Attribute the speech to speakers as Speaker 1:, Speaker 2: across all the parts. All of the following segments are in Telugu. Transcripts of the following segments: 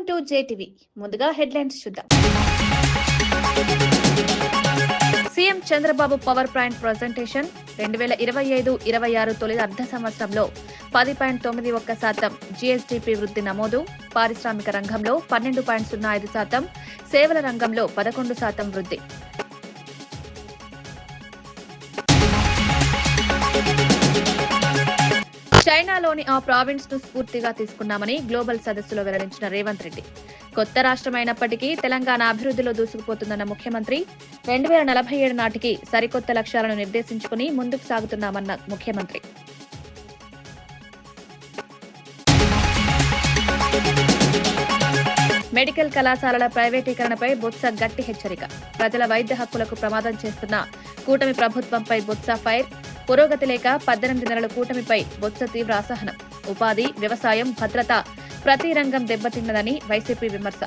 Speaker 1: Welcome to JTV. ముందుగా హెడ్లైన్స్ చూద్దాం. CM Chandrababu power point presentation 2025-26 తొలి అర్ధ సంవత్సరంలో 10.91% జీఎస్డీపీ వృద్ధి నమోదు. పారిశ్రామిక రంగంలో 12.05%, సేవల రంగంలో 11% వృద్ధి. చైనాలోని ఆ ప్రావిన్స్ ను స్ఫూర్తిగా తీసుకున్నామని గ్లోబల్ సదస్సులో వెల్లడించిన రేవంత్ రెడ్డి. కొత్త రాష్ట్రమైనప్పటికీ తెలంగాణ అభివృద్ధిలో దూసుకుపోతుందన్న ముఖ్యమంత్రి. 2047 నాటికి సరికొత్త లక్ష్యాలను నిర్దేశించుకుని ముందుకు సాగుతున్నామన్న ముఖ్యమంత్రి. మెడికల్ కళాశాలల ప్రైవేటీకరణపై బొత్స గట్టి హెచ్చరిక. ప్రజల వైద్య హక్కులకు ప్రమాదం చేస్తున్న కూటమి ప్రభుత్వంపై బొత్స ఫైర్. పురోగతి లేక 18 నెలల కూటమిపై బొత్స తీవ్ర అసహనం. ఉపాధి, వ్యవసాయం, భద్రత ప్రతి రంగం దెబ్బతిన్నదని వైసీపీ విమర్శ.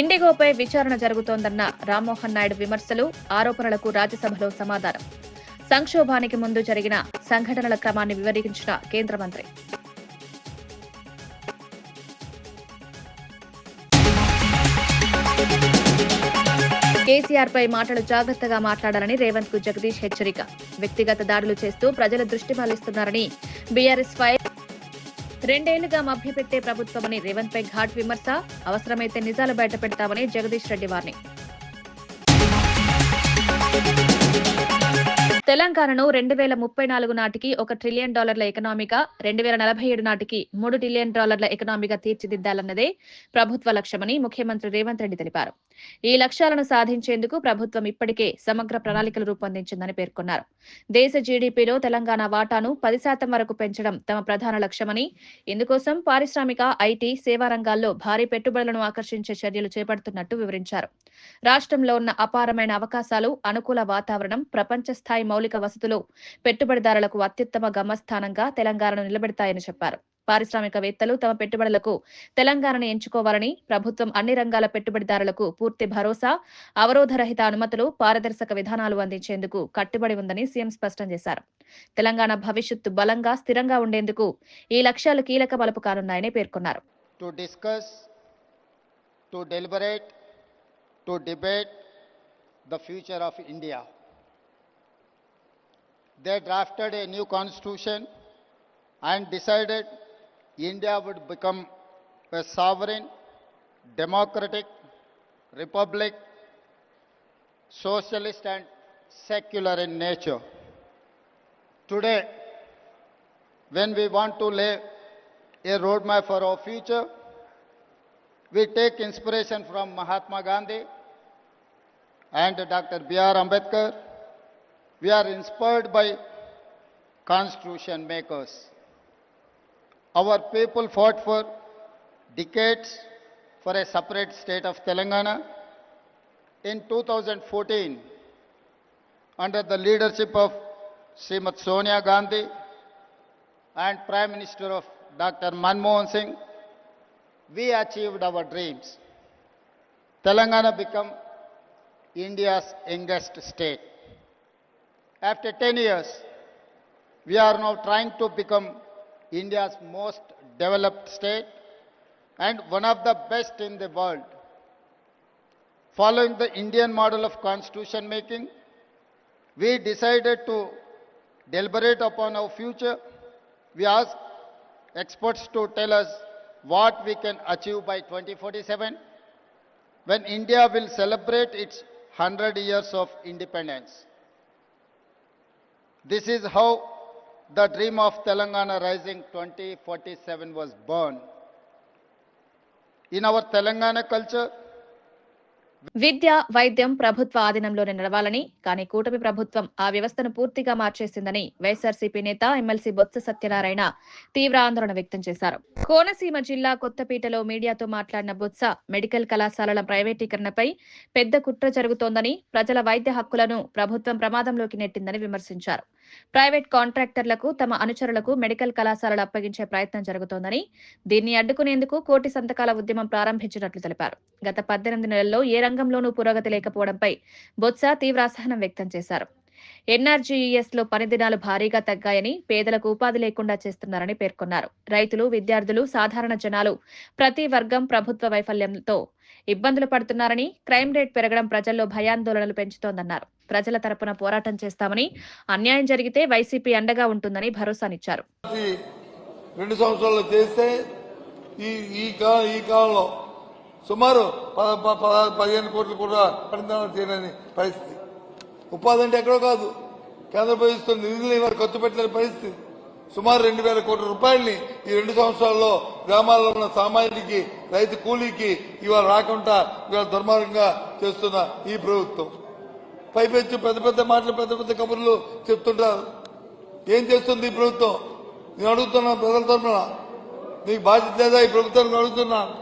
Speaker 1: ఇండిగోపై విచారణ జరుగుతోందన్న రామ్మోహన్ నాయుడు విమర్శలు, ఆరోపణలకు రాజ్యసభలో సమాధానం. సంక్షోభానికి ముందు జరిగిన సంఘటనల క్రమాన్ని వివరించిన కేంద్ర మంత్రి. కేసీఆర్ పై మాటలు జాగ్రత్తగా మాట్లాడాలని రేవంత్ కు జగదీష్ హెచ్చరిక. వ్యక్తిగత దాడులు చేస్తూ ప్రజల దృష్టి మళ్లిస్తున్నారని బీఆర్ఎస్ ఫైర్. 2 ఏళ్లుగా మభ్యపెట్టే ప్రభుత్వమని రేవంత్ పై ఘాట్ విమర్శ. అవసరమైతే నిజాలు బయటపెడతామని జగదీష్ రెడ్డి వార్నింగ్. తెలంగాణను 2034 నాటికి $1 ట్రిలియన్ ఎకనామీగా, 2047 నాటికి $3 ట్రిలియన్ ఎకనామీగా తీర్చిదిద్దాలన్నదే ప్రభుత్వ లక్ష్యమని ముఖ్యమంత్రి రేవంత్ రెడ్డి తెలిపారు. ఈ లక్ష్యాలను సాధించేందుకు ప్రభుత్వం ఇప్పటికే సమగ్ర ప్రణాళికలు రూపొందించిందని పేర్కొన్నారు. దేశ జీడీపీలో తెలంగాణ వాటాను 10% వరకు పెంచడం తమ ప్రధాన లక్ష్యమని, ఇందుకోసం పారిశ్రామిక, ఐటీ, సేవా రంగాల్లో భారీ పెట్టుబడులను ఆకర్షించే చర్యలు చేపడుతున్నట్టు వివరించారు. రాష్ట్రంలో ఉన్న అపారమైన అవకాశాలు, అనుకూల వాతావరణం, ప్రపంచ స్థాయి మౌలిక వసతులు పెట్టుబడిదారులకు అత్యుత్తమ గమ్యస్థానంగా తెలంగాణను నిలబెడతాయని చెప్పారు. పారిశ్రామికవేత్తలు తమ పెట్టుబడులకు తెలంగాణను ఎంచుకోవాలని, ప్రభుత్వం అన్ని రంగాల పెట్టుబడిదారులకు పూర్తి భరోసా, అవరోధరహిత అనుమతులు, పారదర్శక విధానాలు అందించేందుకు కట్టుబడి ఉందని సీఎం స్పష్టం చేశారు. తెలంగాణ భవిష్యత్తు బలంగా, స్థిరంగా ఉండేందుకు ఈ లక్ష్యాలు కీలక మలుపు కానున్నాయని పేర్కొన్నారు.
Speaker 2: To debate the future of India. They drafted a new constitution and decided India would become a sovereign, democratic republic, socialist and secular in nature. Today, when we want to lay a roadmap for our future, we take inspiration from Mahatma Gandhi and Dr. B.R. Ambedkar. We are inspired by constitution makers. Our people fought for decades for a separate state of Telangana. In 2014, under the leadership of Srimati Sonia Gandhi and Prime Minister of Dr. Manmohan Singh, we achieved our dreams. Telangana became India's youngest state. After 10 years, we are now trying to become India's most developed state and one of the best in the world. Following the Indian model of constitution making, we decided to deliberate upon our future. We asked experts to tell us what we can achieve by 2047, when India will celebrate its 100 years of independence. This is how the dream of Telangana Rising 2047 was born. In our Telangana culture,
Speaker 1: విద్య, వైద్యం ప్రభుత్వ ఆధీనంలోనే నడవాలని, కానీ కూటమి ప్రభుత్వం ఆ వ్యవస్థను పూర్తిగా మార్చేసిందని వైఎస్ఆర్సీపీ నేత ఎమ్మెల్సీ బొత్స సత్యనారాయణ తీవ్ర ఆందోళన వ్యక్తం చేశారు. కోనసీమ జిల్లా కొత్తపేటలో మీడియాతో మాట్లాడిన బొత్స, మెడికల్ కళాశాలల ప్రైవేటీకరణపై పెద్ద కుట్ర జరుగుతోందని, ప్రజల వైద్య హక్కులను ప్రభుత్వం ప్రమాదంలోకి నెట్టిందని విమర్శించారు. ప్రైవేట్ కాంట్రాక్టర్లకు, తమ అనుచరులకు మెడికల్ కళాశాలలు అప్పగించే ప్రయత్నం జరుగుతోందని, దీన్ని అడ్డుకునేందుకు కోటి సంతకాల ఉద్యమం ప్రారంభించినట్లు తెలిపారు. గత 18 నెలల్లో ఏ రంగంలోనూ పురోగతి లేకపోవడంపై బొత్స తీవ్ర అసహనం వ్యక్తం చేశారు. ఎన్ఆర్జీఈఎస్ లో పని దినాలు భారీగా తగ్గాయని, పేదలకు ఉపాధి లేకుండా చేస్తున్నారని పేర్కొన్నారు. రైతులు, విద్యార్థులు, సాధారణ జనాలు ప్రతి వర్గం ప్రభుత్వ వైఫల్యంతో ఇబ్బందులు పడుతున్నారని, క్రైమ్ రేట్ పెరగడం ప్రజల్లో భయాందోళనలు పెంచుతోందన్నారు. ప్రజల తరపున పోరాటం చేస్తామని, అన్యాయం జరిగితే వైసీపీ అండగా ఉంటుందని భరోసానిచ్చారు.
Speaker 3: 2 సంవత్సరాలు చేస్తే ఈ కాలంలో సుమారు 15 కోట్లు కూడా పరిణామాలు చేయలేని పరిస్థితి. ఉపాధి అంటే ఎక్కడో కాదు, కేంద్ర ప్రభుత్వం నిధులు ఇవాళ ఖర్చు పెట్టలేని పరిస్థితి. సుమారు 2,000 కోట్ల రూపాయలని ఈ 2 సంవత్సరాల్లో గ్రామాల్లో ఉన్న సామాన్యుడికి, రైతు కూలీకి ఇవాళ రాకుండా ఇవాళ దుర్మార్గంగా చేస్తున్న ఈ ప్రభుత్వం పైపెచ్చు పెద్ద పెద్ద మాటలు, పెద్ద పెద్ద కబుర్లు చెప్తుంటారు. ఏం చేస్తుంది ఈ ప్రభుత్వం? నేను అడుగుతున్నాను ప్రజల తరఫున, నీకు బాధ్యత లేదా ఈ ప్రభుత్వానికి అడుగుతున్నాను.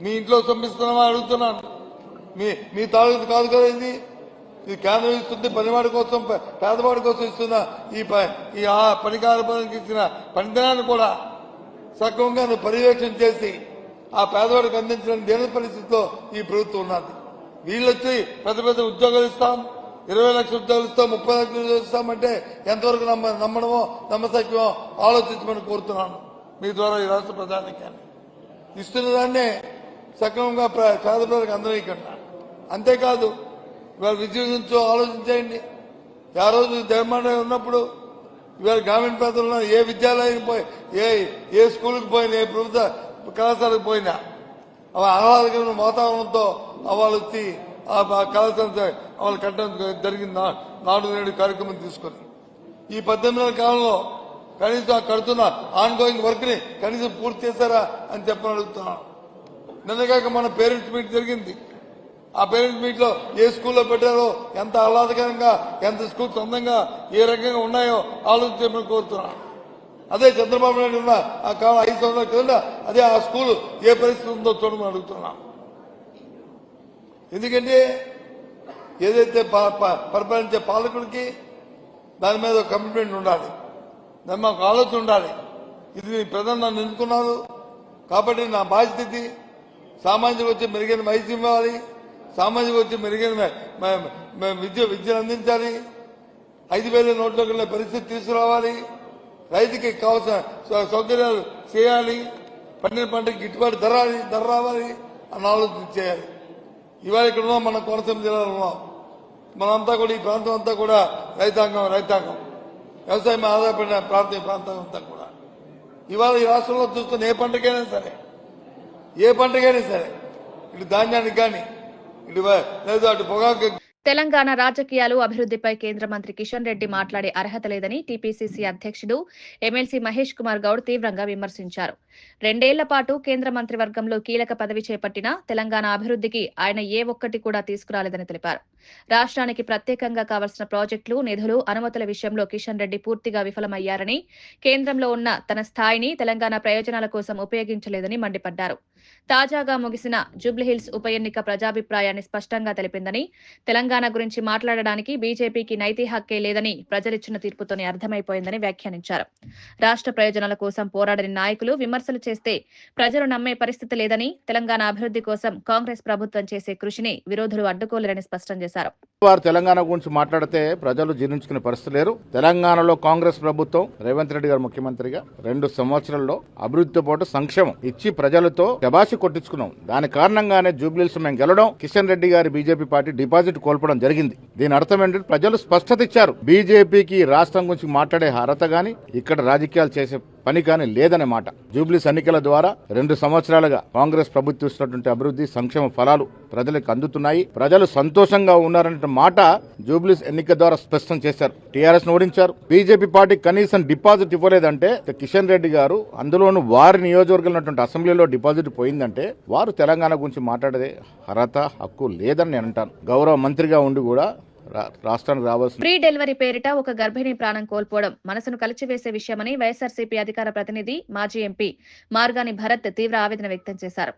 Speaker 3: మీ ఇంట్లో పంపిస్తున్నామా అడుగుతున్నాను. మీ తాలూకు కాదు కదా ఇది కేంద్రం ఇస్తుంది, పనివాడి కోసం, పేదవాడి కోసం ఇస్తున్న ఈ పనికి ఇచ్చిన పనిదినాన్ని కూడా సక్రమంగా నువ్వు పర్యవేక్షణ చేసి ఆ పేదవాడికి అందించడం దేని పరిస్థితిలో ఈ ప్రభుత్వం ఉన్నది. వీళ్ళొచ్చి పెద్ద పెద్ద ఉద్యోగాలు ఇస్తాం, 20 లక్షల ఉద్యోగాలు ఇస్తాం, 30 లక్షల ఉద్యోగాలు ఇస్తామంటే ఎంతవరకు నమ్మడమో నమ్మసక్యమో ఆలోచించమని కోరుతున్నాను మీ ద్వారా ఈ రాష్ట్ర ప్రజానికాన్ని. ఇస్తున్న దాన్నే సక్రమంగా పేద ప్రజలకు అందరికన్నా. అంతేకాదు ఇవాళ విద్య గురించి ఆలోచించేయండి. ఆ రోజు జగన్మోహన్ రెడ్డి ఉన్నప్పుడు ఇవాళ గ్రామీణ ప్రాంతంలో ఏ విద్యాలయానికి పోయి, ఏ స్కూల్కి పోయినా, ఏ ప్రభుత్వ కళాశాలకు పోయినా ఆహ్లాదకరమైన వాతావరణంతో వాళ్ళు వచ్చి ఆ కళాశాల వాళ్ళు కట్టడం జరిగింది. నాడు నేడు కార్యక్రమం తీసుకుని ఈ 18 నెలల కాలంలో కనీసం ఆ కడుతున్న ఆన్ గోయింగ్ వర్క్ ని కనీసం పూర్తి చేశారా అని చెప్పని అడుగుతున్నాను. నిన్నగాక మన పేరెంట్స్ మీట్ జరిగింది. ఆ పేరెంట్స్ మీట్ లో ఏ స్కూల్లో పెట్టారో, ఎంత ఆహ్లాదకరంగా, ఎంత స్కూల్స్ అందంగా, ఏ రకంగా ఉన్నాయో ఆలోచించమని కోరుతున్నాను. అదే చంద్రబాబు నాయుడు ఉన్న ఆ కాలం 5 సంవత్సరాల కింద అదే ఆ స్కూల్ ఏ పరిస్థితి ఉందో చూడమని అడుగుతున్నాను. ఎందుకంటే ఏదైతే పరిపాలించే పాలకుడికి దాని మీద ఒక కమిట్మెంట్ ఉండాలి, దాని మాకు ఆలోచన ఉండాలి. ఇది ప్రజలు నన్ను ఎన్నుకున్నారు కాబట్టి నా బాధ్యత ఇది. సామాజిక వచ్చి మెరుగైన వైద్యం ఇవ్వాలి, సామాజిక వచ్చి మెరుగైన విద్యను అందించాలి, 5,000 నోట్లోకి వెళ్ళే పరిస్థితి తీసుకురావాలి, రైతుకి కావాల్సిన సౌకర్యాలు చేయాలి, పండిన పంటకి గిట్టుబాటు ధర రావాలి అన్న ఆలోచన చేయాలి. ఇవాళ ఇక్కడ ఉన్నాం, మన కోనసీమ జిల్లాలో ఉన్నాం. మనంతా కూడా ఈ ప్రాంతం అంతా కూడా రైతాంగం వ్యవసాయం ఆధారపడిన ప్రాంతం అంతా కూడా ఇవాళ ఈ రాష్ట్రంలో చూస్తున్న ఏ పంటకైనా సరే ఇటు ధాన్యానికి కానీ ఇటు లేదు అటు పొగాకు.
Speaker 1: తెలంగాణ రాజకీయాలు, అభివృద్ధిపై కేంద్ర మంత్రి కిషన్ రెడ్డి మాట్లాడే అర్హత లేదని టీపీసీసీ అధ్యక్షుడు ఎమ్మెల్సీ మహేష్ కుమార్ గౌడ్ తీవ్రంగా విమర్శించారు. 2 ఏళ్ల పాటు కేంద్ర మంత్రివర్గంలో కీలక పదవి చేపట్టినా తెలంగాణ అభివృద్ధికి ఆయన ఏ ఒక్కటి కూడా తీసుకురాలేదని తెలిపారు. రాష్ట్రానికి ప్రత్యేకంగా కావాల్సిన ప్రాజెక్టులు, నిధులు, అనుమతుల విషయంలో కిషన్ రెడ్డి పూర్తిగా విఫలమయ్యారని, కేంద్రంలో ఉన్న తన స్థాయిని తెలంగాణ ప్రయోజనాల కోసం ఉపయోగించలేదని మండిపడ్డారు. తాజాగా ముగిసిన జూబ్లీహిల్స్ ఉప ఎన్నిక ప్రజాభిప్రాయాన్ని స్పష్టంగా తెలిపిందని, తెలంగాణ గురించి మాట్లాడడానికి బీజేపీకి నైతిక హక్కే లేదని ప్రజలిచ్చిన తీర్పుతోనే అర్థమైపోయిందని వ్యాఖ్యానించారు. రాష్ట్ర ప్రయోజనాల కోసం పోరాడని నాయకులు విమర్శలు చేస్తే ప్రజలు నమ్మే పరిస్థితి లేదని, తెలంగాణ అభివృద్ధి కోసం కాంగ్రెస్ ప్రభుత్వం చేసే కృషిని విరోధులు అడ్డుకోలేరని స్పష్టం చేశారు.
Speaker 4: వారు తెలంగాణ గురించి మాట్లాడితే ప్రజలు జీర్ణించుకునే పరిస్థితి లేరు. తెలంగాణలో కాంగ్రెస్ ప్రభుత్వం, రేవంత్ రెడ్డి గారు ముఖ్యమంత్రిగా 2 సంవత్సరాల్లో అభివృద్ధితో పాటు సంక్షేమం ఇచ్చి ప్రజలతో శబాషి కొట్టించుకున్నాం. దాని కారణంగానే జూబ్లీహిల్స్ మేము గెలవడం, కిషన్ రెడ్డి గారి బీజేపీ పార్టీ డిపాజిట్ కోల్పోవడం జరిగింది. దీని అర్థం ఏంటంటే ప్రజలు స్పష్టత ఇచ్చారు. బీజేపీకి రాష్ట్రం గురించి మాట్లాడే అర్హత గాని, ఇక్కడ రాజకీయాలు చేసే పని కానీ లేదనే మాట. జూబ్లీస్ ఎన్నికల ద్వారా 2 సంవత్సరాలుగా కాంగ్రెస్ ప్రభుత్వం ఇస్తున్నటువంటి అభివృద్ధి సంక్షేమ ఫలాలు ప్రజలకు అందుతున్నాయి. ప్రజలు సంతోషంగా ఉన్నారనే మాట జూబ్లీస్ ఎన్నిక ద్వారా స్పష్టం చేశారు. టీఆర్ఎస్ ను ఓడించారు. బీజేపీ పార్టీ కనీసం డిపాజిట్ ఇవ్వలేదంటే, కిషన్ రెడ్డి గారు అందులోనూ వారి నియోజకవర్గం అసెంబ్లీలో డిపాజిట్ పోయిందంటే వారు తెలంగాణ గురించి మాట్లాడే అర్హత, హక్కు లేదని నేను అంటాను. గౌరవ మంత్రిగా ఉండి కూడా రాష్ట్రానికి రావాల్సిన
Speaker 1: ప్రీ డెలివరీ పేరిట ఒక గర్భిణి ప్రాణం కోల్పోవడం మనసును కలిచివేసే విషయమని వైఎస్ఆర్సీపీ అధికార ప్రతినిధి, మాజీ ఎంపీ మార్గాని భరత్ తీవ్ర ఆవేదన వ్యక్తం చేశారు.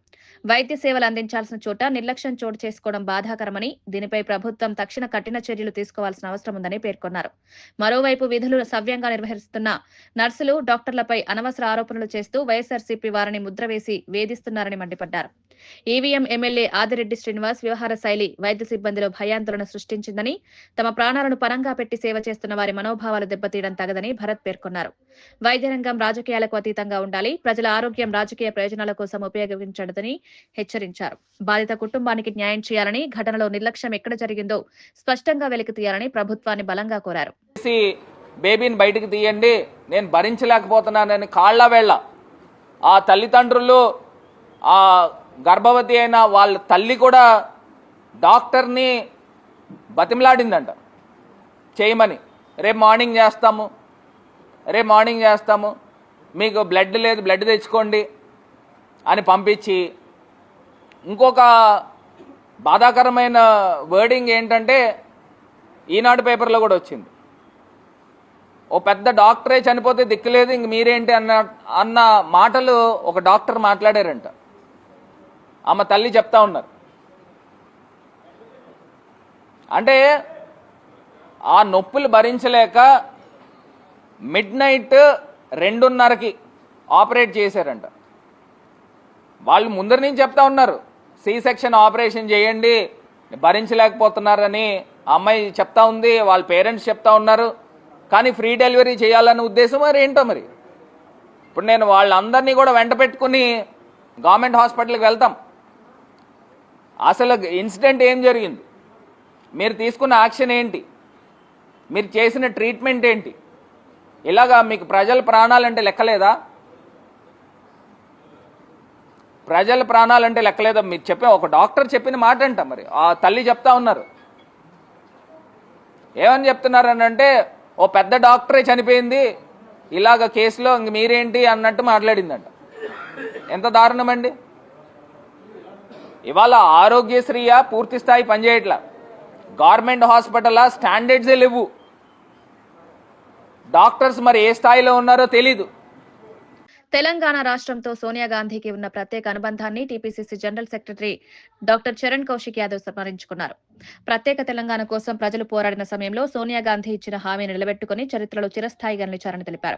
Speaker 1: వైద్య సేవలు అందించాల్సిన చోట నిర్లక్ష్యం చోటు చేసుకోవడం బాధాకరమని, దీనిపై ప్రభుత్వం తక్షణ కఠిన చర్యలు తీసుకోవాల్సిన అవసరం ఉందని పేర్కొన్నారు. మరోవైపు విధులు సవ్యంగా నిర్వహిస్తున్న నర్సులు, డాక్టర్లపై అనవసర ఆరోపణలు చేస్తూ వైఎస్ఆర్సీపీ వారిని ముద్ర వేసి వేధిస్తున్నారని మండిపడ్డారు. ఈవీఎం ఎమ్మెల్యే ఆదిరెడ్డి శ్రీనివాస్ వ్యవహార శైలి వైద్య సిబ్బందిలో భయాందోళన సృష్టించిందని, తమ ప్రాణాలను పరంగా పెట్టి సేవ చేస్తున్న వారి మనోభావాలు దెబ్బతీయడం తగదని భరత్ పేర్కొన్నారు. వైద్య రంగం రాజకీయాలకు అతీతంగా ఉండాలి, ప్రజల ఆరోగ్యం రాజకీయ ప్రయోజనాల కోసం ఉపయోగించడదని హెచ్చరించారు. బాధిత కుటుంబానికి న్యాయం చేయాలని, ఘటనలో నిర్లక్ష్యం ఎక్కడ జరిగిందో స్పష్టంగా వెలికి తీయాలని ప్రభుత్వాన్ని బలంగా కోరారు.
Speaker 5: బేబీని బయటికి తీయండి, నేను భరించలేకపోతున్నానని కాళ్ళ వేళ్ళ ఆ తల్లిదండ్రులు, ఆ గర్భవతి అయిన వాళ్ళ తల్లి కూడా డాక్టర్ని బతిమలాడిందంట చేయమని. రేపు మార్నింగ్ చేస్తాము, మీకు బ్లడ్ లేదు, బ్లడ్ తెచ్చుకోండి అని పంపించి, ఇంకొక బాధాకరమైన వర్డింగ్ ఏంటంటే ఈనాడు పేపర్లో కూడా వచ్చింది, ఓ పెద్ద డాక్టరే చనిపోతే దిక్కులేదు, ఇంక మీరేంటి అన్న మాటలు ఒక డాక్టర్ మాట్లాడారంట. ఆమె తల్లి చెప్తా ఉన్నారు. అంటే ఆ నొప్పులు భరించలేక మిడ్-నైట్ 2:30కి ఆపరేట్ చేశారంట. వాళ్ళు ముందరి నుంచి చెప్తా ఉన్నారు, సి సెక్షన్ ఆపరేషన్ చేయండి, భరించలేకపోతున్నారని ఆ అమ్మాయి చెప్తా ఉంది, వాళ్ళ పేరెంట్స్ చెప్తా ఉన్నారు. కానీ ఫ్రీ డెలివరీ చేయాలనే ఉద్దేశం మరి ఏంటో మరి. ఇప్పుడు నేను వాళ్ళందరినీ కూడా వెంట పెట్టుకుని గవర్నమెంట్ హాస్పిటల్కి వెళ్తాం. అసలు ఇన్సిడెంట్ ఏం జరిగింది, మీరు తీసుకున్న యాక్షన్ ఏంటి, మీరు చేసిన ట్రీట్మెంట్ ఏంటి, ఇలాగా మీకు ప్రజల ప్రాణాలంటే లెక్కలేదా? ప్రజల ప్రాణాలంటే లెక్కలేదా? మీరు చెప్పే ఒక డాక్టర్ చెప్పిన మాట అంట, మరి ఆ తల్లి చెప్తా ఉన్నారు. ఏమని చెప్తున్నారని అంటే, ఓ పెద్ద డాక్టరే చనిపోయింది ఇలాగ కేసులో, ఇంక మీరేంటి అన్నట్టు మాట్లాడిందంట. ఎంత దారుణం అండి. ఇవాళ ఆరోగ్యశ్రీయా పూర్తి స్థాయి పనిచేయట్లా, గవర్నమెంట్ హాస్పిటల్ స్టాండర్డ్సే లేవు, డాక్టర్స్ మరి ఏ స్థాయిలో ఉన్నారో తెలీదు.
Speaker 1: తెలంగాణ రాష్ట్రంతో సోనియా గాంధీకి ఉన్న ప్రత్యేక అనుబంధాన్ని TPCC general secretary doctor Charan Kaushik Yadav స్మరించుకున్నారు. ప్రత్యేక తెలంగాణ కోసం ప్రజలు పోరాడిన సమయంలో సోనియా గాంధీ ఇచ్చిన హామీని నిలబెట్టుకుని చరిత్రలో చిరస్థాయిగా నిలిచారని తెలిపారు.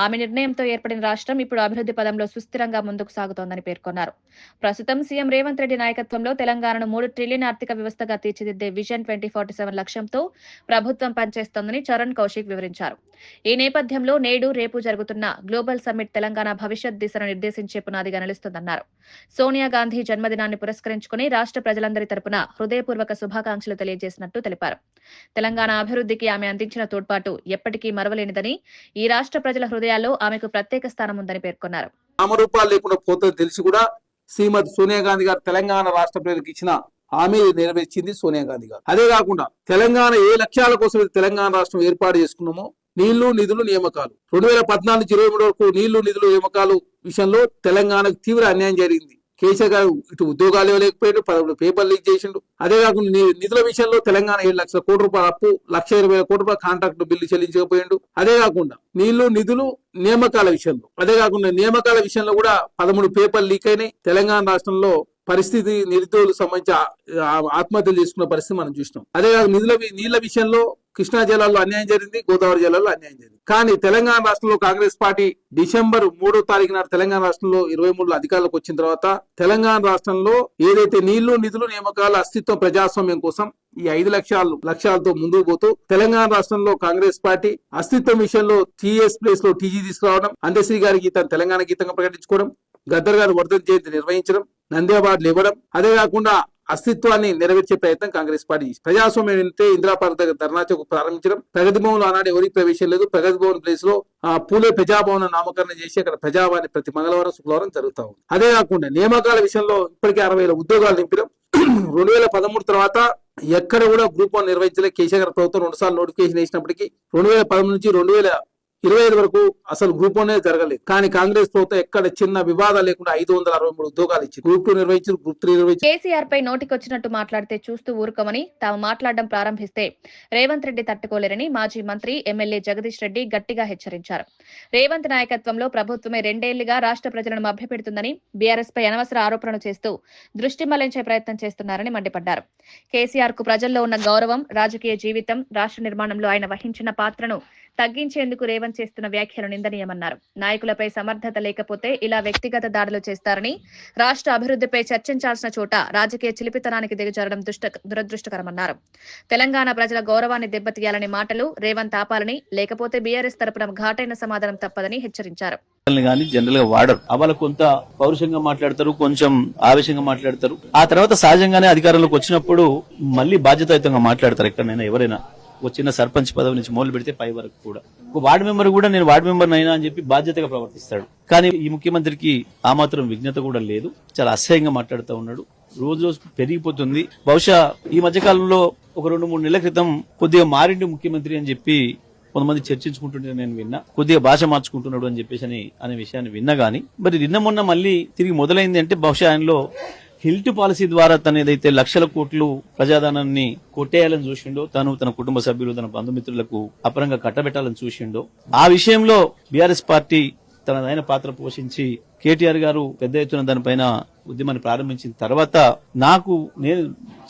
Speaker 1: ఆమె నిర్ణయంతో ఏర్పడిన రాష్ట్రం ఇప్పుడు అభివృద్ధి పదంలో సుస్థిరంగా ముందుకు సాగుతోందని పేర్కొన్నారు. ప్రస్తుతం సీఎం రేవంత్ రెడ్డి నాయకత్వంలో తెలంగాణను 3 ట్రిలియన్ ఆర్థిక వ్యవస్థగా తీర్చిదిద్దే విజన్ 2047 లక్ష్యంతో ప్రభుత్వం పనిచేస్తోందని చరణ్ కౌశిక్ వివరించారు. ఈ నేపథ్యంలో నేడు రేపు జరుగుతున్న గ్లోబల్ సమ్మిట్ తెలంగాణ భవిష్యత్ దిశను నిర్దేశించే పునాదిగా నిలుస్తుందన్నారు. సోనియా గాంధీ జన్మదినాన్ని పురస్కరించుకుని రాష్ట్ర ప్రజలందరి తరపున హృదయపూర్వక శుభాకాంక్షలు తెలియజేసినట్టు తెలిపారు. తెలంగాణ అభివృద్ధికి ఆమె అందించిన తోడ్పాటు ఎప్పటికీ మరవలేనిదని, ఈ రాష్ట్ర ప్రజల హృదయాల్లో ఆమెకు ప్రత్యేక స్థానం ఉందని పేర్కొన్నారు.
Speaker 6: నామరూపాలు లేకుండా పోతుందని తెలిసి కూడా శ్రీమతి సోనియా గాంధీ గారు తెలంగాణ రాష్ట్ర ప్రజలకు ఇచ్చిన హామీ నెరవేర్చింది సోనియా గాంధీ గారు. అదే కాకుండా తెలంగాణ ఏ లక్ష్యాల కోసం తెలంగాణ రాష్ట్రం ఏర్పాటు చేసుకున్నామో, నీళ్లు నిధులు నియామకాలు 2014 నుంచి 23 వరకు నీళ్లు నిధులు నియామకాలు విషయంలో తెలంగాణకు తీవ్ర అన్యాయం జరిగింది. కేసీఆర్ గారు ఇటు ఉద్యోగాలు ఇవ్వలేకపోయాడు, 11 పేపర్ లీక్ చేసిండు. అదే కాకుండా నిధుల విషయంలో తెలంగాణ 7 లక్షల కోట్ల రూపాయల అప్పు, 1,20,000 కోట్ల రూపాయల కాంట్రాక్ట్ బిల్లు చెల్లించకపోయాడు. అదే కాకుండా నీళ్లు నిధులు నియామకాల విషయంలో, అదే కాకుండా నియామకాల విషయంలో కూడా 13 పేపర్ లీక్ అయినాయి. తెలంగాణ రాష్ట్రంలో పరిస్థితి నిరుద్యోగులకు సంబంధించి ఆత్మహత్యలు చేసుకున్న పరిస్థితి మనం చూసినాం. అదే కాకుండా నీళ్ల విషయంలో కృష్ణా జిల్లాలో అన్యాయం జరిగింది, గోదావరి జిల్లాలో అన్యాయం జరిగింది. కానీ తెలంగాణ రాష్ట్రంలో కాంగ్రెస్ పార్టీ డిసెంబర్ 3వ తారీఖు నాడు తెలంగాణ రాష్ట్రంలో 23లో అధికారంలోకి వచ్చిన తర్వాత తెలంగాణ రాష్ట్రంలో ఏదైతే నీళ్లు నిధులు నియామకాల అస్తిత్వం ప్రజాస్వామ్యం కోసం ఈ 5 లక్ష్యాలతో ముందుకు పోతూ తెలంగాణ రాష్ట్రంలో కాంగ్రెస్ పార్టీ అస్తిత్వం విషయంలో టీఎస్ ప్లేస్ లో టీజీ తీసుకురావడం, అందశ్రీ గారి గీతాన్ని తెలంగాణ గీతంగా ప్రకటించుకోవడం, గద్దర్ గారి వర్ధంతి జయంతి నిర్వహించడం, నంద్యాబాద్లు ఇవ్వడం, అదే కాకుండా అస్తిత్వాన్ని నెరవేర్చే ప్రయత్నం కాంగ్రెస్ పార్టీ. ప్రజాస్వామ్యం అంటే ఇందిరాపార్క్ దగ్గర ధర్నా చౌక్ ప్రారంభించడం, ప్రగతి భవన్ ఆనాడు ఎవరికి ప్రవేశం లేదు, ప్రగతి భవన్ ప్లేస్ లో పూలే ప్రజాభవన్ నామకరణం చేసి అక్కడ ప్రజావాణి ప్రతి మంగళవారం శుక్రవారం జరుగుతా ఉంది. అదే కాకుండా నియామకాల విషయంలో ఇప్పటికే 60,000 ఉద్యోగాలు నింపడం. 2013 తర్వాత ఎక్కడ కూడా గ్రూప్ 1 నిర్వహించలే. కేసీఆర్ గారి ప్రభుత్వం 2 సార్లు నోటిఫికేషన్ వేసినప్పటికీ 2013 నుంచి 2025 వరకు అసలు గ్రూప్ 1 జరగలేదు. కానీ కాంగ్రెస్ ప్రభుత్వం ఎక్కడ చిన్న వివాదాలు లేకుండా 563 ఉద్యోగాలు ఇచ్చి గ్రూప్ 2 నిర్వహించారు, గ్రూప్ 3 నిర్వహించారు.
Speaker 1: కేసీఆర్ పై నోటికొచ్చినట్టు మాట్లాడితే చూస్తూ ఊరుకోమని, తాము మాట్లాడడం ప్రారంభిస్తే రేవంత్ రెడ్డి తట్టుకోలేరని మాజీ మంత్రి ఎమ్మెల్యే జగదీష్ రెడ్డి గట్టిగా హెచ్చరించారు. రేవంత్ నాయకత్వంలో ప్రభుత్వమే 2 ఏళ్లుగా రాష్ట్ర ప్రజలను మభ్యపెడుతుందని, బీఆర్ఎస్ పై అనవసర ఆరోపణలు చేస్తూ దృష్టి మళ్లించే ప్రయత్నం చేస్తున్నారని మండిపడ్డారు. కేసీఆర్ కు ప్రజల్లో ఉన్న గౌరవం, రాజకీయ జీవితం, రాష్ట్ర నిర్మాణంలో ఆయన వహించిన పాత్రను తగ్గించేందుకు రేవంత్ చేస్తున్న వ్యాఖ్యలు నిందనీయమన్నారు. నాయకులపై సమర్థత లేకపోతే ఇలా వ్యక్తిగత దాడులు చేస్తారని, రాష్ట్ర అభివృద్ధిపై చర్చించాల్సిన చోట రాజకీయ చిలిపితనానికి దిగజారడం దురదృష్టకరమన్నారు. తెలంగాణ ప్రజల గౌరవాన్ని దెబ్బతీయాలని మాటలు రేవంత్ ఆపాలని, లేకపోతే బీఆర్ఎస్ తరపున ఘాటైన సమాధానం తప్పదని హెచ్చరించారు.
Speaker 7: కానీ జనరల్ గా వాడరు. వాళ్ళ కొంత పౌరుషంగా మాట్లాడతారు, కొంచెం ఆవేశంగా మాట్లాడతారు. ఆ తర్వాత సహజంగానే అధికారంలోకి వచ్చినప్పుడు మళ్ళీ బాధ్యతాయుతంగా మాట్లాడతారు. ఎక్కడైనా ఎవరైనా ఒక చిన్న సర్పంచ్ పదవి నుంచి మొదలు పెడితే పై వరకు కూడా ఒక వార్డు మెంబర్ కూడా నేను వార్డు మెంబర్ అయినా అని చెప్పి బాధ్యతగా ప్రవర్తిస్తాడు. కానీ ఈ ముఖ్యమంత్రికి ఆ మాత్రం విజ్ఞత కూడా లేదు. చాలా అసహ్యంగా మాట్లాడుతూ ఉన్నాడు. రోజు రోజు పెరిగిపోతుంది. బహుశా ఈ మధ్య కాలంలో ఒక 2-3 నెలల క్రితం కొద్దిగా మారిండు ముఖ్యమంత్రి అని చెప్పి కొంతమంది చర్చించుకుంటుంటే నేను విన్నా. కొద్దిగా భాష మార్చుకుంటున్నాడు అని చెప్పేసి అనే విషయాన్ని విన్నా గానీ మరి నిన్న మొన్న మళ్ళీ తిరిగి మొదలైంది అంటే బహుశా ఆయనలో హిల్ట్ పాలసీ ద్వారా తన ఏదైతే లక్షల కోట్లు ప్రజాధనాన్ని కొట్టేయాలని చూసిండో, తన కుటుంబ సభ్యులు తన బంధుమిత్రులకు అపరంగా కట్టబెట్టాలని చూసిండో, ఆ విషయంలో బీఆర్ఎస్ పార్టీ తనదైన పాత్ర పోషించి కేటీఆర్ గారు పెద్ద ఎత్తున దానిపైన ఉద్యమాన్ని ప్రారంభించిన తర్వాత నేను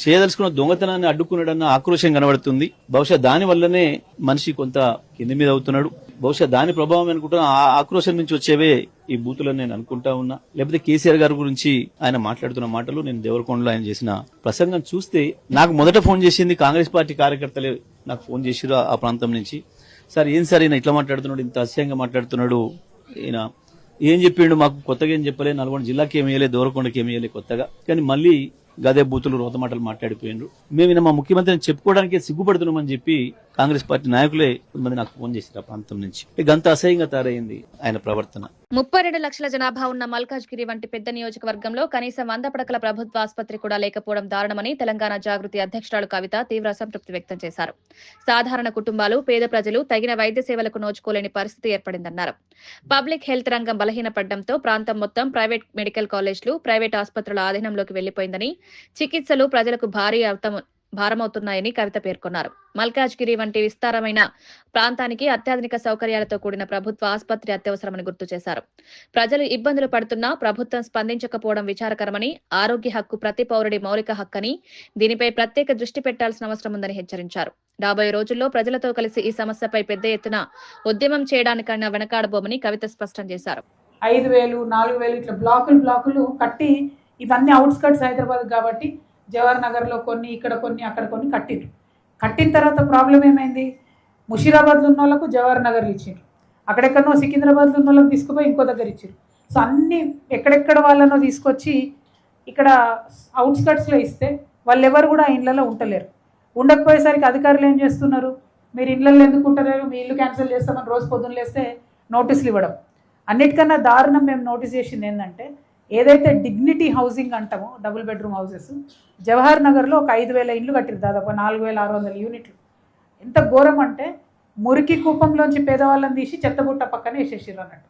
Speaker 7: చేయదలుచుకున్న దొంగతనాన్ని అడ్డుకున్నాడన్న ఆక్రోశం కనబడుతుంది. బహుశా దాని వల్లనే మనిషి కొంత కింద మీద అవుతున్నాడు. బహుశా దాని ప్రభావం అనుకుంటున్నా. ఆ ఆక్రోశం నుంచి వచ్చేవే ఈ బూతులని నేను అనుకుంటా ఉన్నా. లేకపోతే కేసీఆర్ గారి గురించి ఆయన మాట్లాడుతున్న మాటలు, నేను దేవరకొండలో ఆయన చేసిన ప్రసంగం చూస్తే నాకు మొదట ఫోన్ చేసింది కాంగ్రెస్ పార్టీ కార్యకర్తలే నాకు ఫోన్ చేసిరు ఆ ప్రాంతం నుంచి. సార్ ఏం సార్ ఈయన ఇట్లా మాట్లాడుతున్నాడు, ఇంత అసహ్యంగా మాట్లాడుతున్నాడు, ఈయన ఏం చెప్పిండు, మాకు కొత్తగా ఏం చెప్పలే, నల్గొండ జిల్లాకి ఏమి వేయలే, దూరకొండకి ఏమి వేయలే కొత్తగా, కానీ మళ్ళీ గదే బూతులు రోత మాటలు మాట్లాడిపోయినారు. మేము మా ముఖ్యమంత్రిని చెప్పుకోవడానికే సిగ్గుపడుతున్నామని చెప్పి కాంగ్రెస్ పార్టీ నాయకులే కొంతమంది నాకు ఫోన్ చేశారు ఆ ప్రాంతం నుంచి. గంత అసహ్యంగా తయారైంది ఆయన ప్రవర్తన.
Speaker 1: 32 లక్షల జనాభా ఉన్న మల్కాజ్గిరి వంటి పెద్ద నియోజకవర్గంలో కనీసం 100 పడకల ప్రభుత్వ ఆసుపత్రి కూడా లేకపోవడం దారుణమని తెలంగాణ జాగృతి అధ్యక్షురాలు కవిత తీవ్ర అసంతృప్తి వ్యక్తం చేశారు. సాధారణ కుటుంబాలు, పేద ప్రజలు తగిన వైద్య సేవలకు నోచుకోలేని పరిస్థితి ఏర్పడిందన్నారు. పబ్లిక్ హెల్త్ రంగం బలహీనపడడంతో ప్రాంతం మొత్తం ప్రైవేట్ మెడికల్ కాలేజీలు, ప్రైవేట్ ఆసుపత్రుల ఆధీనంలోకి వెళ్లిపోయిందని, చికిత్సలు ప్రజలకు భారమవుతున్నాయని కవిత పేర్కొన్నారు. మల్కాజ్గిరి వంటి విస్తారమైన ప్రాంతానికి అత్యాధునిక సౌకర్యాలతో కూడిన ప్రభుత్వ ఆసుపత్రి అత్యవసరమని గుర్తు చేశారు. ప్రజలు ఇబ్బందులు పడుతున్నా ప్రభుత్వం స్పందించకపోవడం విచారకరమని, ఆరోగ్య హక్కు ప్రతి పౌరుడి మౌలిక హక్కని, దీనిపై ప్రత్యేక దృష్టి పెట్టాల్సిన అవసరం ఉందని హెచ్చరించారు. రాబోయే రోజుల్లో ప్రజలతో కలిసి ఈ సమస్యపై పెద్ద ఎత్తున ఉద్యమం చేయడానికైనా వెనకాడబోమని కవిత స్పష్టం చేశారు.
Speaker 8: 5,000, 4,000 ఇట్లా బ్లాకులు కట్టి, ఇవన్నీ అవుట్స్కట్స్ హైదరాబాద్ కాబట్టి జవహర్ నగర్ లో కొన్ని, ఇక్కడ కొన్ని, అక్కడ కొన్ని కట్టిన తర్వాత ప్రాబ్లం ఏమైంది, ముషీరాబాద్లో ఉన్న వాళ్ళకు జవహర్ నగర్లు ఇచ్చారు, అక్కడెక్కడనో సికింద్రాబాద్లో ఉన్న వాళ్ళకి తీసుకుపోయి ఇంకో దగ్గర ఇచ్చారు. సో అన్ని ఎక్కడెక్కడ వాళ్ళనో తీసుకొచ్చి ఇక్కడ అవుట్స్కట్స్లో ఇస్తే వాళ్ళు ఎవరు కూడా ఇళ్లలో ఉండలేరు. ఉండకపోయేసరికి అధికారులు ఏం చేస్తున్నారు, మీరు ఇళ్లలో ఎందుకు ఉంటలేరు, మీ ఇల్లు క్యాన్సిల్ చేస్తామని రోజు పొద్దున్న లేస్తే నోటీసులు ఇవ్వడం. అన్నిటికన్నా దారుణం మేము నోటీస్ చేసింది ఏంటంటే, ఏదైతే డిగ్నిటీ హౌసింగ్ అంటామో డబుల్ బెడ్రూమ్ హౌసెస్ జవహర్ నగర్లో ఒక 5,000 ఇండ్లు కట్టిరు, దాదాపు 4,600 యూనిట్లు. ఎంత ఘోరం అంటే మురికి కూపంలోంచి పేదవాళ్ళని తీసి చెత్తగుట్ట పక్కన వేసేసారు అన్నట్టు.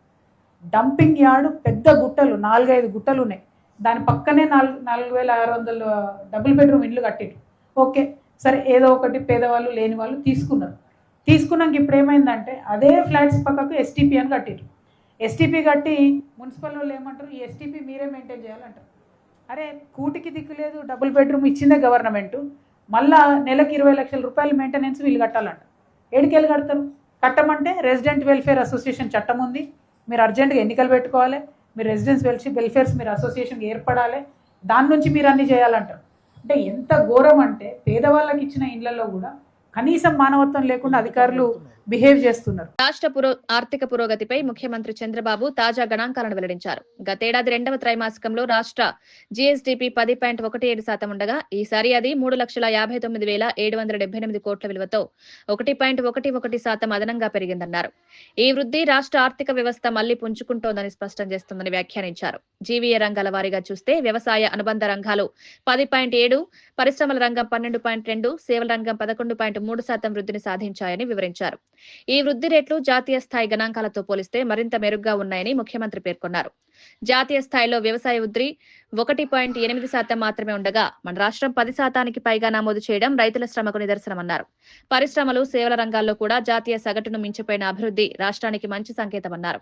Speaker 8: డంపింగ్ యార్డు పెద్ద గుట్టలు, 4-5 గుట్టలు ఉన్నాయి, దాని పక్కనే 4,600 డబుల్ బెడ్రూమ్ ఇండ్లు కట్టిరు. ఓకే సరే, ఏదో ఒకటి పేదవాళ్ళు లేని వాళ్ళు తీసుకున్నాక ఇప్పుడు ఏమైందంటే అదే ఫ్లాట్స్ పక్కకు ఎస్టీపీ అని కట్టిరు. ఎస్టీపీ కట్టి మున్సిపల్ వాళ్ళు ఏమంటారు, ఈ ఎస్టీపీ మీరే మెయింటైన్ చేయాలంటారు. అరే కూటికి దిక్కు లేదు, డబుల్ బెడ్రూమ్ ఇచ్చిందే గవర్నమెంట్, మళ్ళా నెలకి 20 లక్షల రూపాయలు మెయింటెనెన్స్ వీళ్ళు కట్టాలంట. ఏడికెళ్ళి కడతారు? కట్టమంటే రెసిడెంట్ వెల్ఫేర్ అసోసియేషన్ చట్టం ఉంది, మీరు అర్జెంటుగా ఎన్నికలు పెట్టుకోవాలి, మీరు రెసిడెన్స్ వెల్ఫేర్స్ మీరు అసోసియేషన్ ఏర్పడాలి, దాని నుంచి మీరు అన్ని చేయాలంటారు. అంటే ఎంత ఘోరం అంటే పేదవాళ్ళకి ఇచ్చిన ఇళ్లలో కూడా కనీసం మానవత్వం లేకుండా అధికారులు బిహేవ్ చేస్తున్నారు.
Speaker 1: రాష్ట్ర ఆర్థిక పురోగతిపై ముఖ్యమంత్రి చంద్రబాబు తాజా గణాంకాలను వెల్లడించారు. గతేడాది 2వ త్రైమాసికంలో రాష్ట్ర జీఎస్డీపీ 10.17% ఉండగా ఈసారి అది 3,59,778 కోట్ల విలువతో 1.11% అదనంగా పెరిగిందన్నారు. ఈ వృద్ధి రాష్ట్ర ఆర్థిక వ్యవస్థ మళ్లీ పుంజుకుంటోందని స్పష్టం చేస్తుందని వ్యాఖ్యానించారు. జీవీఏ రంగాల వారీగా చూస్తే వ్యవసాయ అనుబంధ రంగాలు 10.7, పరిశ్రమల రంగం 12.2, సేవల రంగం 11.3% వృద్ధిని సాధించాయని వివరించారు. ఈ వృద్ధి రేట్లు జాతీయ స్థాయి గణాంకాలతో పోలిస్తే మరింత మెరుగ్గా ఉన్నాయని ముఖ్యమంత్రి పేర్కొన్నారు. జాతీయ స్థాయిలో వ్యవసాయ వృద్ధి 1.8% మాత్రమే ఉండగా మన రాష్ట్రం 10% పైగా నమోదు చేయడం రైతుల శ్రమకు నిదర్శనమన్నారు. పరిశ్రమలు, సేవల రంగాల్లో కూడా జాతీయ సగటును మించిపోయిన అభివృద్ధి రాష్ట్రానికి మంచి సంకేతమన్నారు.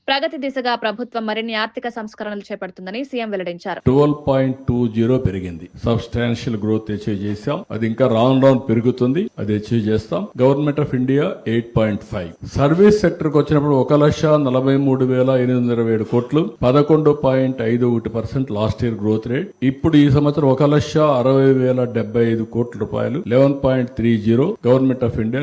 Speaker 1: ప్రగతి దిశగా ప్రభుత్వం మరిన్ని ఆర్థిక సంస్కరణలు చేపడుతుందని సీఎం వెల్లడించారు.
Speaker 9: 12.20 పెరిగింది. సబ్స్టాన్షియల్ గ్రోత్ అచీవ్ చేశాం. అది ఇంకా రాను పెరుగుతుంది. అది అచీవ్ చేస్తాం. Government of India 8.5. Service sector కు వచ్చినప్పుడు 1,43,827 కోట్లు, 11.51% లాస్ట్ ఇయర్ గ్రోత్ రేట్. ఇప్పుడు ఈ సంవత్సరం 1,60,075 కోట్ల రూపాయలు, 11.30. Government of India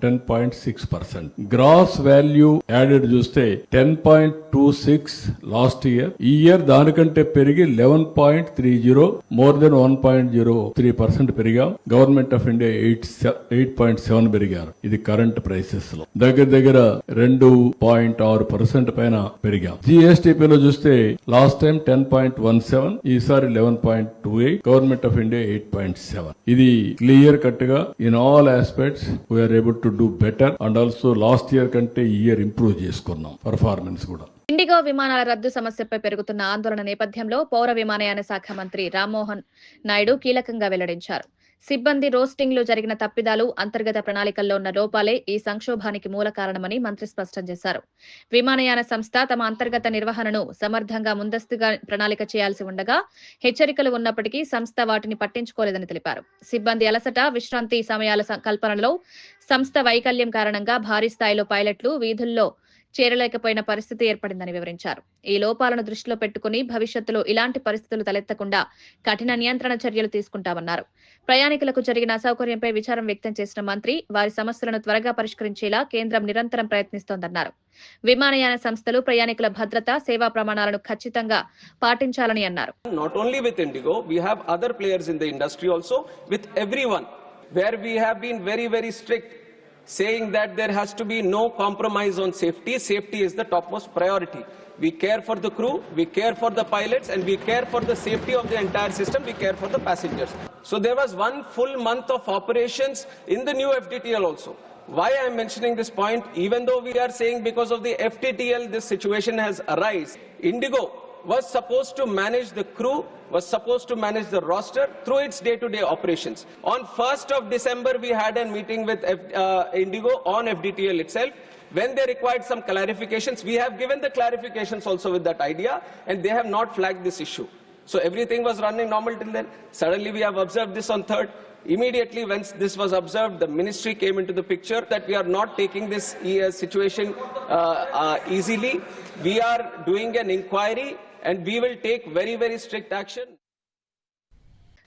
Speaker 9: 10.6%. Gross value added చూస్తే 10.26 లాస్ట్ ఇయర్. ఈ ఇయర్ దానికంటే పెరిగి 11.30, మోర్ దెన్ 1.03% పెరిగాం. గవర్నమెంట్ ఆఫ్ ఇండియా 8.7 పెరిగారు. ఇది కరెంట్ ప్రైసెస్ లో దగ్గర 2.6% పైన పెరిగాం. జిఎస్టిపిలో చూస్తే లాస్ట్ టైం 10.17, ఈసారి 11.28. Government of India 8.7. ఇది క్లియర్ కట్ గా in all aspects we're able to do better and also last year కంటే ఈ ఇయర్ ఇంప్రూవ్ చేసుకున్నాం పర్ఫార్మెన్స్ కూడా.
Speaker 1: ఇండిగో విమానాల రద్దు సమస్యపై పెరుగుతున్న ఆందోళన నేపథ్యంలో పౌర విమానయాన శాఖ మంత్రి రామ్మోహన్ నాయుడు కీలకంగా వెల్లడించారు. సిబ్బంది రోస్టింగ్లో జరిగిన తప్పిదాలు, అంతర్గత ప్రణాళికల్లో ఉన్న లోపాలే ఈ సంక్షోభానికి మూల కారణమని మంత్రి స్పష్టం చేశారు. విమానయాన సంస్థ తమ అంతర్గత నిర్వహణను సమర్థంగా ముందస్తుగా ప్రణాళిక చేయాల్సి ఉండగా హెచ్చరికలు ఉన్నప్పటికీ సంస్థ వాటిని పట్టించుకోలేదని తెలిపారు. సిబ్బంది అలసట, విశ్రాంతి సమయాల కల్పనలో సంస్థ వైకల్యం కారణంగా భారీ స్థాయిలో పైలట్లు వీధుల్లో చేరలేకపోయిన పరిస్థితి ఏర్పడిందని వివరించారు. ఈ లోపాలను దృష్టిలో పెట్టుకుని భవిష్యత్తులో ఇలాంటి పరిస్థితులు తలెత్తకుండా కఠిన నియంత్రణ చర్యలు తీసుకుంటామన్నారు. ప్రయాణికులకు జరిగిన అసౌకర్యంపై విచారం వ్యక్తం చేసిన మంత్రి వారి సమస్యలను త్వరగా పరిష్కరించేలా కేంద్రం నిరంతరం ప్రయత్నిస్తోందన్నారు. విమానయాన సంస్థలు ప్రయాణికుల భద్రత, సేవా ప్రమాణాలను ఖచ్చితంగా పాటించాలని అన్నారు.
Speaker 10: Not only with Indigo, we have other players in the industry also, with everyone, where we have been very, very strict, saying that there has to be no compromise on safety. Safety is the topmost priority. We care for the crew, we care for the pilots, and we care for the safety of the entire system. We care for the passengers. So there was one full month of operations in the new FDTL also. Why I am mentioning this point, even though we are saying because of the FDTL this situation has arisen, Indigo was supposed to manage the crew, was supposed to manage the roster through its day-to-day operations. On 1st of December, we had a meeting with Indigo on FDTL itself. When they required some clarifications, we have given the clarifications also with that idea, and they have not flagged this issue. So everything was running normal till then. Suddenly we have observed this on 3rd. Immediately once this was observed, the ministry came into the picture that we are not taking this situation easily. We are doing an inquiry and we will take very, very strict action.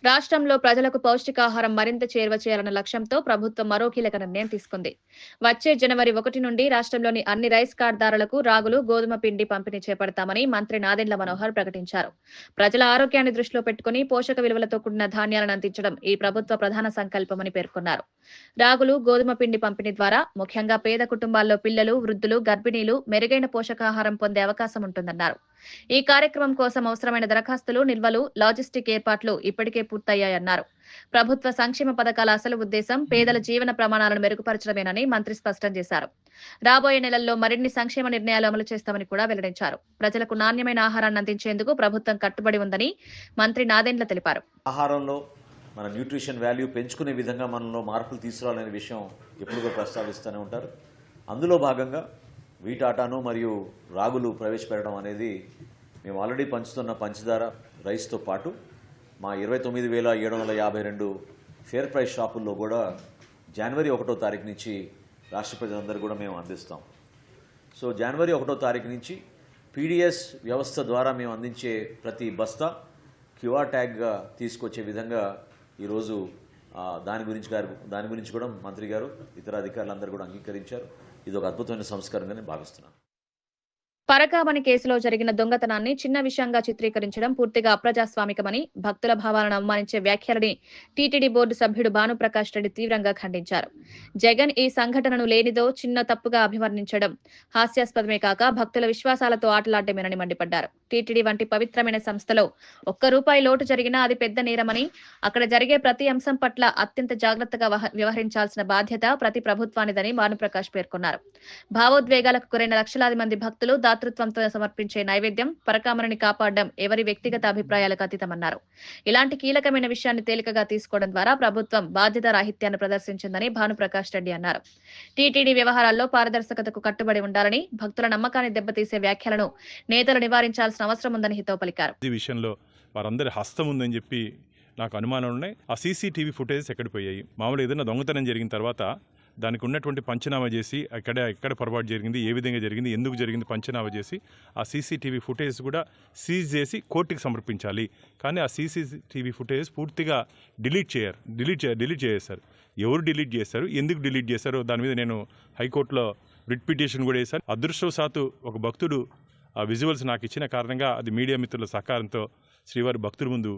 Speaker 1: రాష్ట్రంలో ప్రజలకు పౌష్టికాహారం మరింత చేరువ చేయాలన్న లక్ష్యంతో ప్రభుత్వం మరో కీలక నిర్ణయం తీసుకుంది. వచ్చే జనవరి 1 నుండి రాష్ట్రంలోని అన్ని రైస్ కార్డుదారులకు రాగులు, గోధుమ పిండి పంపిణీ చేపడతామని మంత్రి నాదెండ్ల మనోహర్ ప్రకటించారు. ప్రజల ఆరోగ్యాన్ని దృష్టిలో పెట్టుకుని పోషక విలువలతో కూడిన ధాన్యాలను అందించడం ఈ ప్రభుత్వ ప్రధాన సంకల్పమని పేర్కొన్నారు. రాగులు, గోధుమ పిండి పంపిణీ ద్వారా ముఖ్యంగా పేద కుటుంబాల్లో పిల్లలు, వృద్ధులు, గర్భిణీలు మెరుగైన పోషకాహారం పొందే అవకాశం ఉంటుందన్నారు. ఈ కార్యక్రమం కోసం అవసరమైన దరఖాస్తులు, నిల్వలు, లాజిస్టిక్ ఏర్పాట్లు ఇప్పటికే పూర్తయ్యాయన్నారు. ప్రభుత్వ సంక్షేమ పథకాల అసలు ఉద్దేశం పేదల జీవన ప్రమాణాలను మెరుగుపరచడమేనని మంత్రి స్పష్టం చేశారు. రాబోయే నెలల్లో మరిన్ని సంక్షేమ నిర్ణయాలు అమలు చేస్తామని కూడా వెల్లడించారు. ప్రజలకు నాణ్యమైన ఆహారాన్ని అందించేందుకు ప్రభుత్వం కట్టుబడి ఉందని మంత్రి నాదెండ్ల తెలిపారు.
Speaker 11: ఆహారంలో మన న్యూట్రిషన్ వాల్యూ పెంచుకునే విధంగా మనలో మార్పులు తీసుకురావాలనే విషయం ఎప్పుడూ ప్రస్తావిస్తూనే ఉంటారు. అందులో భాగంగా వీట్ ఆటాను మరియు రాగులు ప్రవేశపెట్టడం అనేది మేము ఆల్రెడీ పంచుతున్న పంచదార రైస్తో పాటు మా 29,752 ఫేర్ ప్రైస్ షాపుల్లో కూడా జనవరి 1వ తారీఖు నుంచి రాష్ట్ర ప్రజలందరూ కూడా మేము అందిస్తాం. సో జనవరి 1వ తారీఖు నుంచి పీడిఎస్ వ్యవస్థ ద్వారా మేము అందించే ప్రతి బస్తా క్యూఆర్ ట్యాగ్గా తీసుకొచ్చే విధంగా ఈరోజు దాని గురించి కూడా మంత్రి గారు ఇతర అధికారులందరూ కూడా అంగీకరించారు. ఇది ఒక అద్భుతమైన సంస్కరణగా నేను భావిస్తున్నాను.
Speaker 1: పరకామణి కేసులో జరిగిన దొంగతనాన్ని చిన్న విషయంగా చిత్రీకరించడం పూర్తిగా అప్రజాస్వామికమని, భక్తుల భావాలను అవమానించే వ్యాఖ్యలని టీటీడీ బోర్డు సభ్యుడు భానుప్రకాష్ రెడ్డి తీవ్రంగా ఖండించారు. జగన్ ఈ సంఘటనను లేనిదో చిన్న తప్పుగా అభివర్ణించడం హాస్యాస్పదమే కాక భక్తుల విశ్వాసాలతో ఆటలాడమేనని మండిపడ్డారు. టీటీడీ వంటి పవిత్రమైన సంస్థలో ₹1 లోటు జరిగినా అది పెద్ద నేరమని, అక్కడ జరిగే ప్రతి అంశం పట్ల అత్యంత జాగ్రత్తగా వ్యవహరించాల్సిన బాధ్యత ప్రతి ప్రభుత్వానిదని భానుప్రకాష్ పేర్కొన్నారు. భావోద్వేగాలకు గురైన లక్షలాది మంది భక్తులు దాతృత్వంతో సమర్పించే నైవేద్యం పరకామణిని కాపాడడం ఎవరి వ్యక్తిగత అభిప్రాయాలకు అతీతమన్నారు. ఇలాంటి కీలకమైన విషయాన్ని తేలికగా తీసుకోవడం ద్వారా ప్రభుత్వం బాధ్యత రాహిత్యాన్ని ప్రదర్శించిందని భానుప్రకాష్ రెడ్డి అన్నారు. టీటీడీ వ్యవహారాల్లో పారదర్శకతకు కట్టుబడి ఉండాలని, భక్తుల నమ్మకాన్ని దెబ్బతీసే వ్యాఖ్యలను నేతలు నివారించాల్సిన అవసరం ఉందని హితవు పలికారు.
Speaker 12: ఈ విషయంలో వారందరి హస్తం ఉందని చెప్పి నాకు అనుమానాలు ఉన్నాయి. ఆ సీసీటీవీ ఫుటేజెస్ ఎక్కడిపోయాయి? మామూలుగా ఏదైనా దొంగతనం జరిగిన తర్వాత దానికి ఉన్నటువంటి పంచనామా చేసి ఎక్కడ పొరపాటు జరిగింది, ఏ విధంగా జరిగింది, ఎందుకు జరిగింది పంచనామా చేసి ఆ సీసీటీవీ ఫుటేజ్ కూడా సీజ్ చేసి కోర్టుకి సమర్పించాలి. కానీ ఆ సీసీటీవీ ఫుటేజ్ పూర్తిగా డిలీట్ చేశారు. ఎవరు డిలీట్ చేశారు, ఎందుకు డిలీట్ చేశారో దాని మీద నేను హైకోర్టులో రిట్ పిటిషన్ కూడా వేశాను. అదృష్టవశాత్తు ఒక భక్తుడు ఆ విజువల్స్ నాకు ఇచ్చిన కారణంగా అది మీడియా మిత్రుల సహకారంతో శ్రీవారి భక్తుల ముందు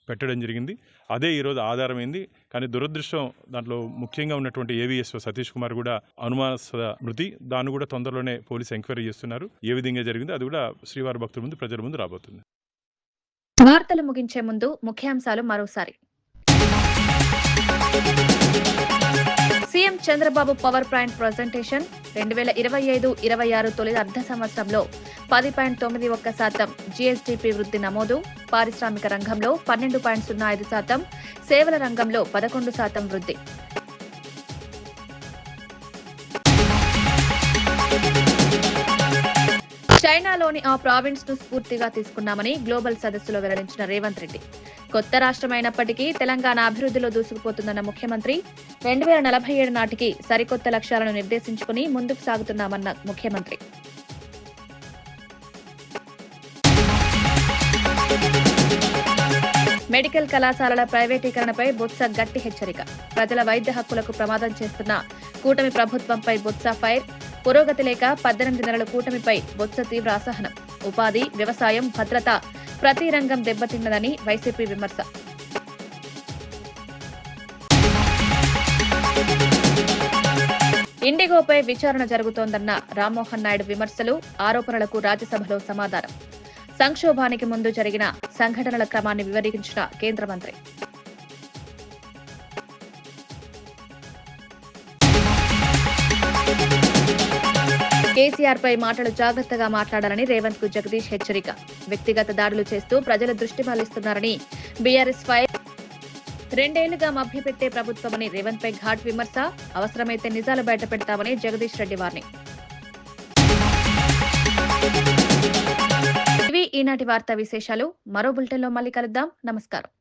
Speaker 12: పెట్టడం జరిగింది. అదే ఈరోజు ఆధారమైంది. కానీ దురదృష్టం దాంట్లో ముఖ్యంగా ఉన్నటువంటి ఏవీఎస్ఓ సతీష్ కుమార్ కూడా అనుమానాస్పద మృతి. దాన్ని కూడా తొందరలోనే పోలీసు ఎంక్వైరీ చేస్తున్నారు. ఏ విధంగా జరిగిందో అది కూడా శ్రీవారి భక్తుల ముందు, ప్రజల ముందు రాబోతుంది.
Speaker 1: వార్తలు ముగించే ముందు ముఖ్యాంశాలు మరోసారి. CM Chandrababu power point presentation 2025-26 తొలి అర్ధ సంవత్సరంలో 10.91% జీఎస్డీపీ వృద్ధి నమోదు, పారిశ్రామిక రంగంలో 12.05%, సేవల రంగంలో 11% వృద్ధి. చైనాలోని ఆ ప్రావిన్స్ ను స్ఫూర్తిగా తీసుకున్నామని గ్లోబల్ సదస్సులో వెల్లడించిన రేవంత్ రెడ్డి. కొత్త రాష్ట్రమైనప్పటికీ తెలంగాణ అభివృద్ధిలో దూసుకుపోతుందన్న ముఖ్యమంత్రి, 2047 నాటికి సరికొత్త లక్ష్యాలను నిర్దేశించుకుని ముందుకు సాగుతున్నామన్న ముఖ్యమంత్రి. మెడికల్ కళాశాలల ప్రైవేటీకరణపై బొత్స గట్టి హెచ్చరిక. ప్రజల వైద్య హక్కులకు ప్రమాదం చేస్తున్న కూటమి ప్రభుత్వంపై బొత్స ఫైర్. పురోగతి లేక 18 నెలల కూటమిపై బొత్స తీవ్ర అసహనం. ఉపాధి, వ్యవసాయం, భద్రత ప్రతి రంగం దెబ్బతిన్నదని వైసీపీ విమర్శ. ఇండిగోపై విచారణ జరుగుతోందన్న రామ్మోహన్ నాయుడు విమర్శలు, ఆరోపణలకు రాజ్యసభలో సమాధానం. సంక్షోభానికి ముందు జరిగిన సంఘటనల క్రమాన్ని వివరించిన కేంద్ర మంత్రి. కేసీఆర్ పై మాటలు జాగ్రత్తగా మాట్లాడాలని రేవంత్ కు జగదీష్ హెచ్చరిక. వ్యక్తిగత దాడులు చేస్తూ ప్రజల దృష్టి మళ్లిస్తున్నారని బీఆర్ఎస్ ఫైర్. 2 ఏళ్లుగా మభ్యపెట్టే ప్రభుత్వమని రేవంత్ పై ఘాట్ విమర్శ. అవసరమైతే నిజాలు బయట పెడతామని జగదీష్ రెడ్డి వార్నింగ్. ఇవి ఈనాటి వార్తా విశేషాలు. మరో బులెటిన్లో మళ్ళీ కలుద్దాం. నమస్కారం.